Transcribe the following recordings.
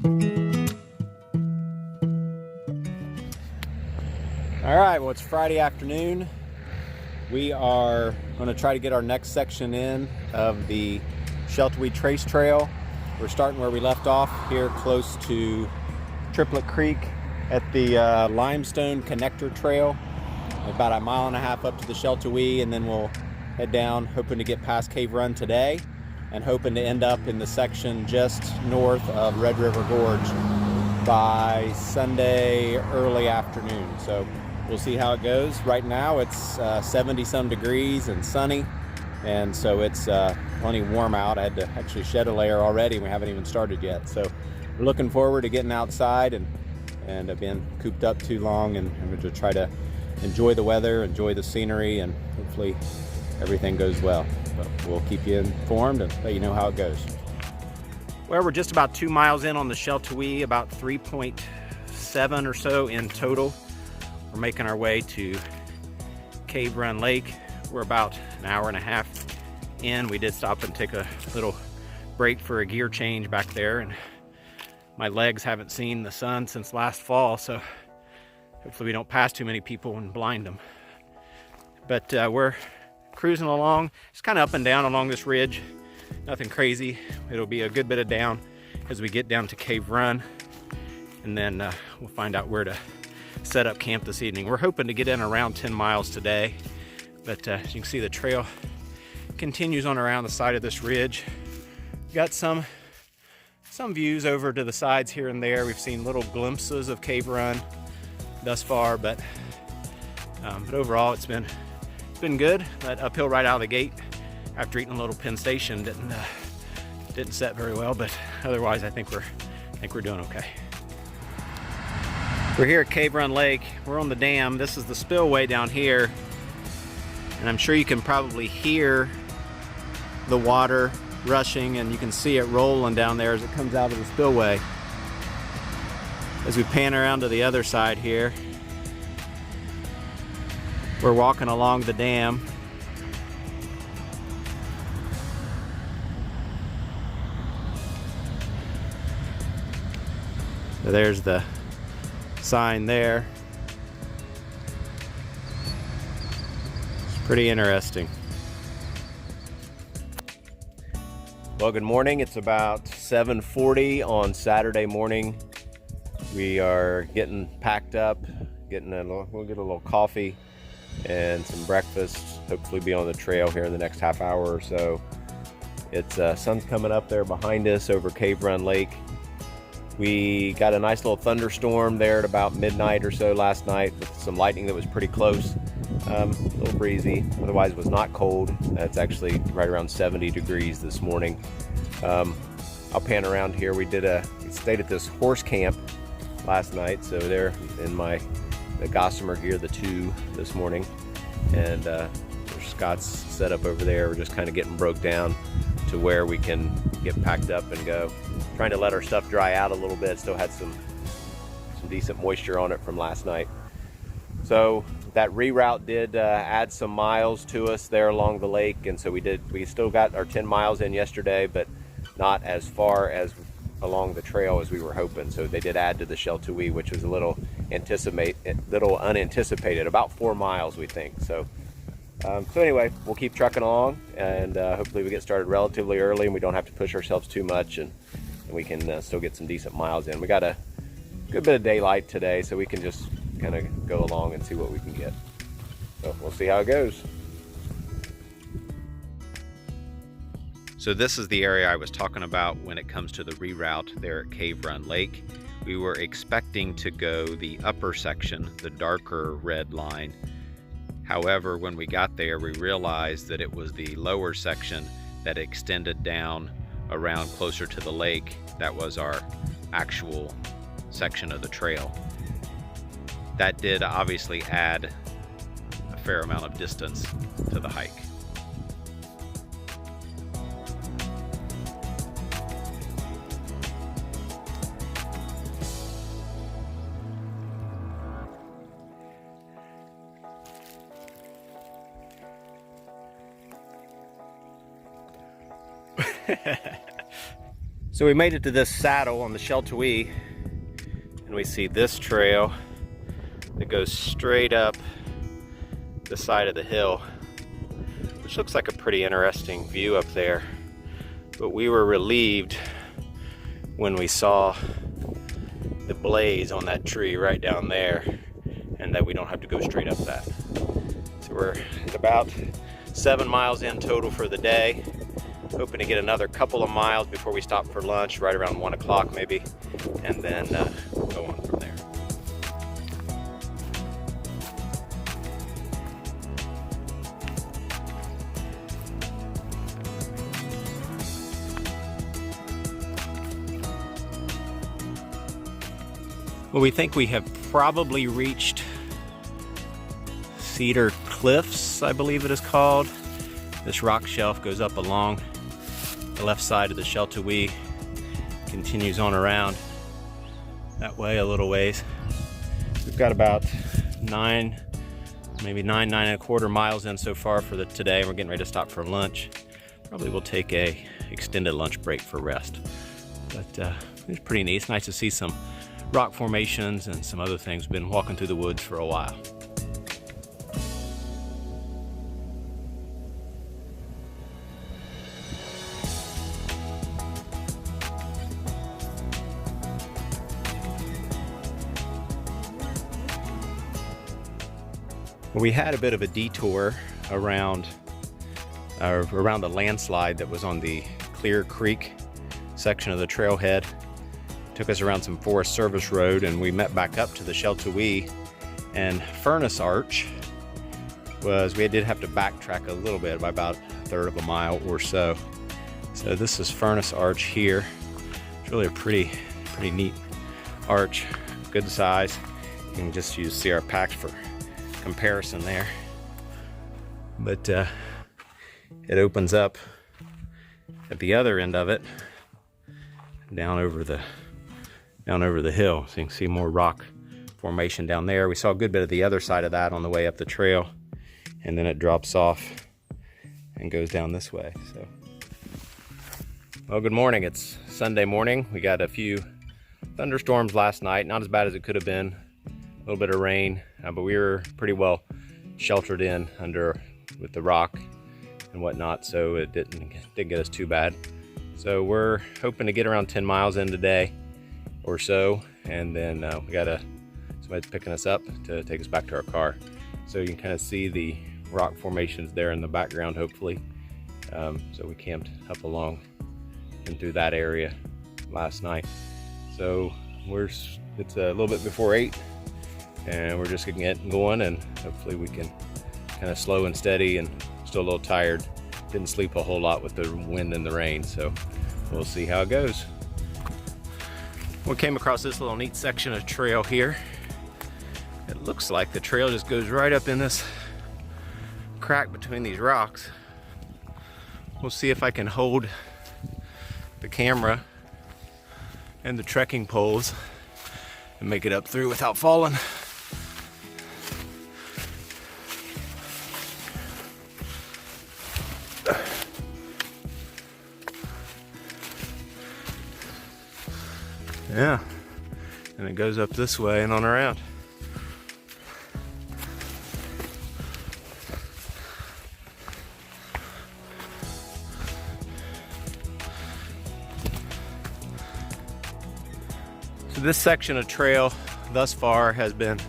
All right, well, it's Friday afternoon. We are going to try to get our next section in of the Sheltowee Trace Trail. We're starting where we left off here close to Triplet Creek at the Limestone Connector Trail. About a mile and a half up to the Sheltowee, and then we'll head down, hoping to get past Cave Run today and hoping to end up in the section just north of Red River Gorge by Sunday early afternoon. So we'll see how it goes. Right now it's 70 some degrees and sunny, and so it's plenty warm out. I had to actually shed a layer already and we haven't even started yet. So we're looking forward to getting outside, and I've been cooped up too long, and I'm going to try to enjoy the weather, enjoy the scenery, and hopefully everything goes well. But we'll keep you informed and let you know how it goes. Well, we're just about 2 miles in on the Sheltowee, about 3.7 or so in total. We're making our way to Cave Run Lake. We're about an hour and a half in. We did stop and take a little break for a gear change back there, and my legs haven't seen the sun since last fall, so hopefully we don't pass too many people and blind them. But we're cruising along, just kind of up and down along this ridge. Nothing crazy. It'll be a good bit of down as we get down to Cave Run, and then we'll find out where to set up camp this evening. We're hoping to get in around 10 miles today, but as you can see, the trail continues on around the side of this ridge. We've got some views over to the sides here and there. We've seen little glimpses of Cave Run thus far, but overall it's been good. That uphill right out of the gate after eating a little Penn Station didn't set very well, but otherwise I think we're doing okay. We're here at Cave Run Lake. We're on the dam. This is the spillway down here, and I'm sure you can probably hear the water rushing, and you can see it rolling down there as it comes out of the spillway. As we pan around to the other side here, we're walking along the dam. So there's the sign there. It's pretty interesting. Well, good morning. It's about 7:40 on Saturday morning. We are getting packed up, we'll get a little coffee and some breakfast, hopefully be on the trail here in the next half hour or so. It's sun's coming up there behind us over Cave Run Lake. We got a nice little thunderstorm there at about midnight or so last night with some lightning that was pretty close. A little breezy, otherwise it was not cold. It's actually right around 70 degrees this morning. I'll pan around here. We stayed at this horse camp last night, so they're in the Gossamer gear, the 2 this morning, and there's Scott's set up over there. We're just kind of getting broke down to where we can get packed up and go. Trying to let our stuff dry out a little bit. Still had some decent moisture on it from last night. So that reroute did add some miles to us there along the lake, and so we still got our 10 miles in yesterday, but not as far as along the trail as we were hoping. So they did add to the Sheltowee, which was a little unanticipated, about 4 miles we think. So anyway, we'll keep trucking along, and hopefully we get started relatively early and we don't have to push ourselves too much, and we can still get some decent miles in. We got a good bit of daylight today, so we can just kind of go along and see what we can get. So we'll see how it goes. So this is the area I was talking about when it comes to the reroute there at Cave Run Lake. We were expecting to go the upper section, the darker red line. However, when we got there, we realized that it was the lower section that extended down around closer to the lake. That was our actual section of the trail. That did obviously add a fair amount of distance to the hike. So we made it to this saddle on the Sheltowee, and we see this trail that goes straight up the side of the hill, which looks like a pretty interesting view up there. But we were relieved when we saw the blaze on that tree right down there, and that we don't have to go straight up that. So we're at about 7 miles in total for the day. Hoping to get another couple of miles before we stop for lunch, right around 1 o'clock maybe, and then we'll go on from there. Well, we think we have probably reached Cedar Cliffs, I believe it is called. This rock shelf goes up along the left side of the Sheltowee, continues on around that way a little ways. We've got about 9 and a quarter miles in so far for today. We're getting ready to stop for lunch. Probably we'll take a extended lunch break for rest. But it's pretty neat. It's nice to see some rock formations and some other things. We've been walking through the woods for a while. We had a bit of a detour around the landslide that was on the Clear Creek section of the trailhead. Took us around some Forest Service Road, and we met back up to the Sheltowee. And Furnace Arch we did have to backtrack a little bit by about 1/3 of a mile or so. So this is Furnace Arch here. It's really a pretty neat arch, good size. You can just use Sierra Pax for comparison there, but it opens up at the other end of it down over the hill, so you can see more rock formation down there. We saw a good bit of the other side of that on the way up the trail, and then it drops off and goes down this way. So, well, good morning. It's Sunday morning. We got a few thunderstorms last night, not as bad as it could have been. A little bit of rain, but we were pretty well sheltered in under with the rock and whatnot, so it didn't get us too bad. So we're hoping to get around 10 miles in today or so, and then we got somebody's picking us up to take us back to our car. So you can kind of see the rock formations there in the background, hopefully. So we camped up along and through that area last night. So it's a little bit before 8. And we're just getting going, and hopefully we can kind of slow and steady, and still a little tired. Didn't sleep a whole lot with the wind and the rain, so we'll see how it goes. We came across this little neat section of trail here. It looks like the trail just goes right up in this crack between these rocks. We'll see if I can hold the camera and the trekking poles and make it up through without falling. Yeah, and it goes up this way and on around. So this section of trail thus far has been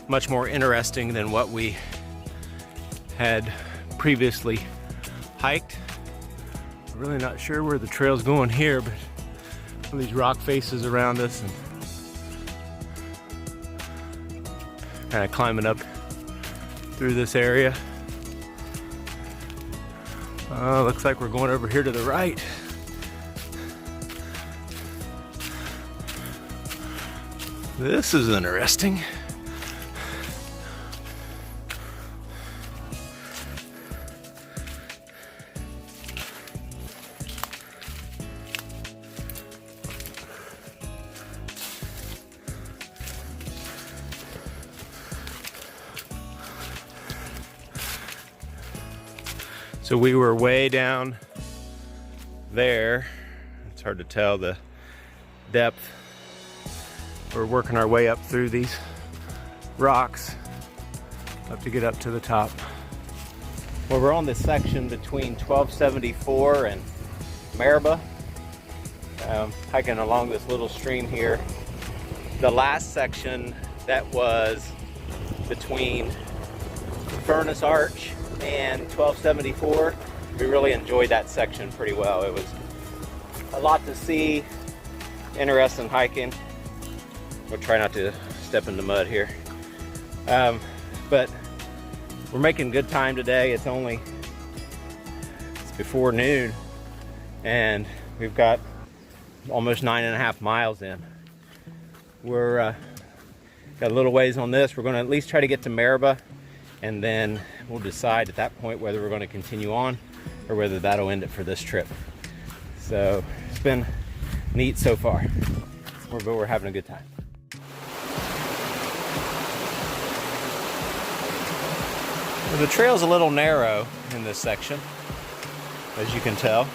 much more interesting than what we had previously hiked. I'm really not sure where the trail's going here, but these rock faces around us, and kind of climbing up through this area. Looks like we're going over here to the right. This is interesting. So we were way down there. It's hard to tell the depth. We're working our way up through these rocks up to get up to the top. Well, we're on this section between 1274 and Maribah, hiking along this little stream here. The last section that was between Furnace Arch and 1274, we really enjoyed that section pretty well. It was a lot to see, interesting hiking. We'll try not to step in the mud here. But we're making good time today. It's before noon, and we've got almost 9.5 miles in. We're got a little ways on this. We're going to at least try to get to Maribah, and then we'll decide at that point whether we're going to continue on or whether that'll end it for this trip. So it's been neat so far. But we're having a good time. Well, the trail's a little narrow in this section, as you can tell.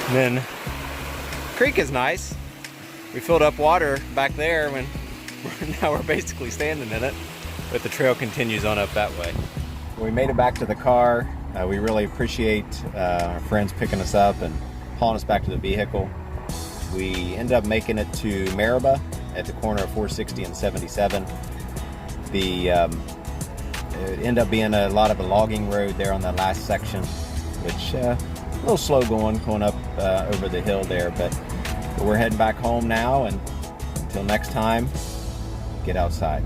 And then the creek is nice. We filled up water back there when now we're basically standing in it, but the trail continues on up that way. We made it back to the car. We really appreciate our friends picking us up and hauling us back to the vehicle. We ended up making it to Maribah at the corner of 460 and 77. It ended up being a lot of a logging road there on that last section, which a little slow going up over the hill there, but we're heading back home now, and until next time, get outside.